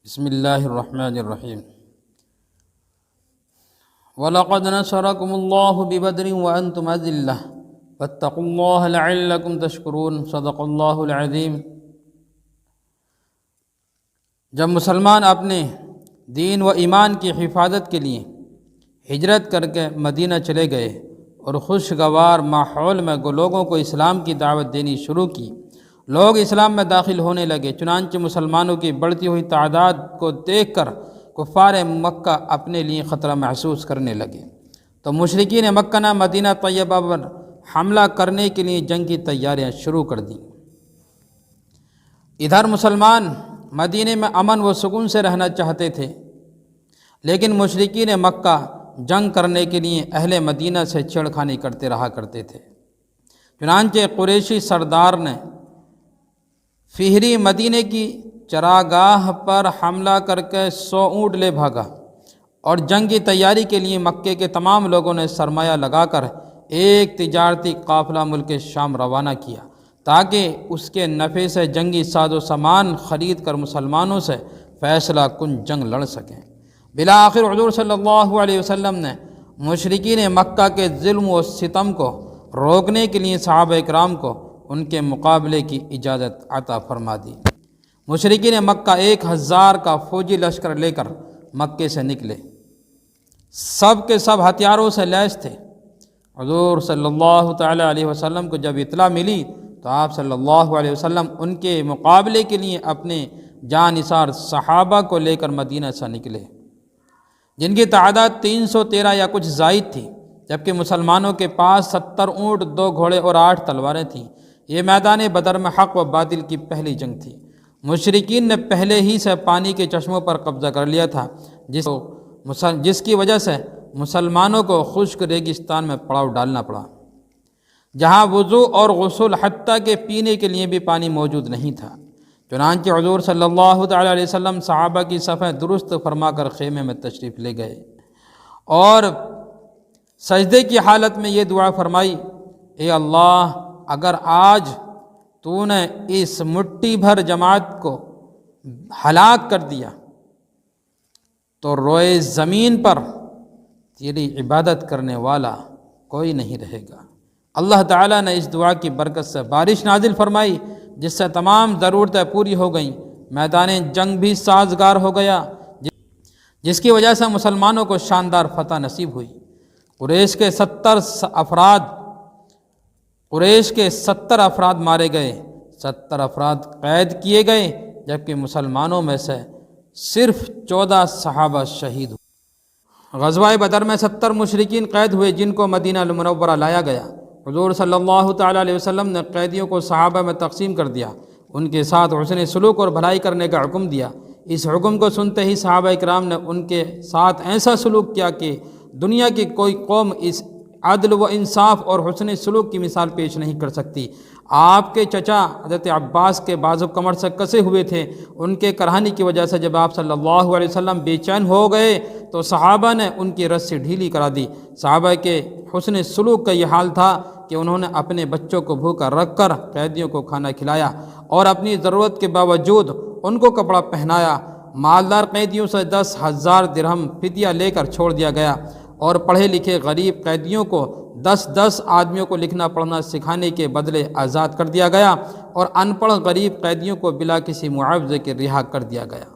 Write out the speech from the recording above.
بسم اللہ الرحمن الرحیم وَلَقَدْ نَصَرَكُمُ اللَّهُ بِبَدْرٍ وَأَنْتُمْ أَذِلَّةٌ فَاتَّقُوا اللَّهَ لَعَلَّكُمْ تَشْكُرُونَ صدق اللہ العظیم۔ جب مسلمان اپنے دین و ایمان کی حفاظت کے لیے ہجرت کر کے مدینہ چلے گئے اور خوشگوار ماحول میں لوگوں کو اسلام کی دعوت دینی شروع کی، لوگ اسلام میں داخل ہونے لگے، چنانچہ مسلمانوں کی بڑھتی ہوئی تعداد کو دیکھ کر کفار مکہ اپنے لیے خطرہ محسوس کرنے لگے، تو مشرکین مکہ نے مدینہ طیبہ پر حملہ کرنے کے لیے جنگ کی تیاریاں شروع کر دیں۔ ادھر مسلمان مدینہ میں امن و سکون سے رہنا چاہتے تھے، لیکن مشرکین مکہ جنگ کرنے کے لیے اہل مدینہ سے چھیڑخانی کرتے رہا کرتے تھے۔ چنانچہ قریشی سردار نے فہری مدینہ کی چراگاہ پر حملہ کر کے 100 اونٹ لے بھاگا اور جنگ کی تیاری کے لیے مکے کے تمام لوگوں نے سرمایہ لگا کر ایک تجارتی قافلہ ملک شام روانہ کیا تاکہ اس کے نفع سے جنگی ساز و سامان خرید کر مسلمانوں سے فیصلہ کن جنگ لڑ سکیں۔ بالآخر حضور صلی اللہ علیہ وسلم نے مشرکین مکہ کے ظلم و ستم کو روکنے کے لیے صحابہ اکرام کو ان کے مقابلے کی اجازت عطا فرما دی۔ مشرکین مکہ 1000 کا فوجی لشکر لے کر مکے سے نکلے، سب کے سب ہتھیاروں سے لیس تھے۔ حضور صلی اللہ تعالی علیہ وسلم کو جب اطلاع ملی تو آپ صلی اللہ علیہ وسلم ان کے مقابلے کے لیے اپنے جاں نثار صحابہ کو لے کر مدینہ سے نکلے، جن کی تعداد 313 یا کچھ زائد تھی، جبکہ مسلمانوں کے پاس 70 اونٹ، 2 گھوڑے اور 8 تلواریں تھیں۔ یہ میدان بدر میں حق و باطل کی پہلی جنگ تھی۔ مشرکین نے پہلے ہی سے پانی کے چشموں پر قبضہ کر لیا تھا، جس کی وجہ سے مسلمانوں کو خشک ریگستان میں پڑاؤ ڈالنا پڑا، جہاں وضو اور غسل حتیٰ کہ پینے کے لیے بھی پانی موجود نہیں تھا۔ چنانچہ حضور صلی اللہ تعالی علیہ وسلم صحابہ کی صفیں درست فرما کر خیمے میں تشریف لے گئے اور سجدے کی حالت میں یہ دعا فرمائی، اے اللہ، اگر آج تو نے اس مٹھی بھر جماعت کو ہلاک کر دیا تو روئے زمین پر تیری عبادت کرنے والا کوئی نہیں رہے گا۔ اللہ تعالیٰ نے اس دعا کی برکت سے بارش نازل فرمائی، جس سے تمام ضرورتیں پوری ہو گئیں، میدان جنگ بھی سازگار ہو گیا، جس کی وجہ سے مسلمانوں کو شاندار فتح نصیب ہوئی۔ قریش کے 70 افراد مارے گئے، 70 افراد قید کیے گئے، جبکہ مسلمانوں میں سے صرف 14 صحابہ شہید ہوئے۔ غزوہ بدر میں 70 مشرکین قید ہوئے، جن کو مدینہ المنورہ لایا گیا۔ حضور صلی اللہ تعالی علیہ وسلم نے قیدیوں کو صحابہ میں تقسیم کر دیا، ان کے ساتھ حسن سلوک اور بھلائی کرنے کا حکم دیا۔ اس حکم کو سنتے ہی صحابہ اکرام نے ان کے ساتھ ایسا سلوک کیا کہ دنیا کی کوئی قوم اس عدل و انصاف اور حسن سلوک کی مثال پیش نہیں کر سکتی۔ آپ کے چچا حضرت عباس کے بازو کمر سے کسے ہوئے تھے، ان کے کرہانی کی وجہ سے جب آپ صلی اللہ علیہ وسلم بے چین ہو گئے تو صحابہ نے ان کی رسی ڈھیلی کرا دی۔ صحابہ کے حسن سلوک کا یہ حال تھا کہ انہوں نے اپنے بچوں کو بھوکا رکھ کر قیدیوں کو کھانا کھلایا اور اپنی ضرورت کے باوجود ان کو کپڑا پہنایا۔ مالدار قیدیوں سے 10,000 درہم فدیہ لے کر چھوڑ دیا گیا اور پڑھے لکھے غریب قیدیوں کو 10 آدمیوں کو لکھنا پڑھنا سکھانے کے بدلے آزاد کر دیا گیا اور ان پڑھ غریب قیدیوں کو بلا کسی معاوضے کے رہا کر دیا گیا۔